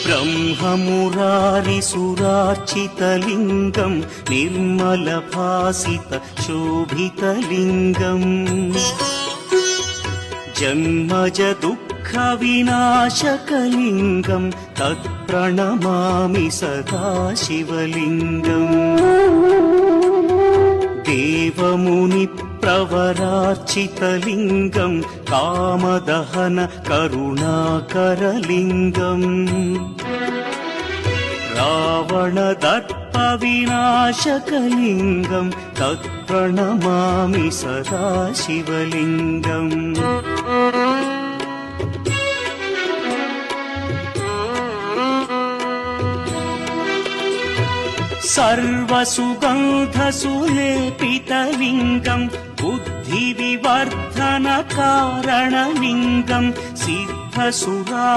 ब्रह्ममुरारिसुरार्चितलिङ्गं निर्मलभासितशोभितलिङ्गम् जन्मज दुःखविनाशकलिङ्गं तत्प्रणमामि सदा शिवलिङ्गम् देवमुनिप्रवरार्चितलिङ्गं कामदहन करुणाकरलिङ्गम् रावणदर्पविनाशकलिङ्गं तत्प्रणमामि सदा शिवलिङ्गम् सर्वसुगन्धसुलेपितलिङ्गं बुद्धिविवर्धनकारणलिङ्गं सिद्धसुरा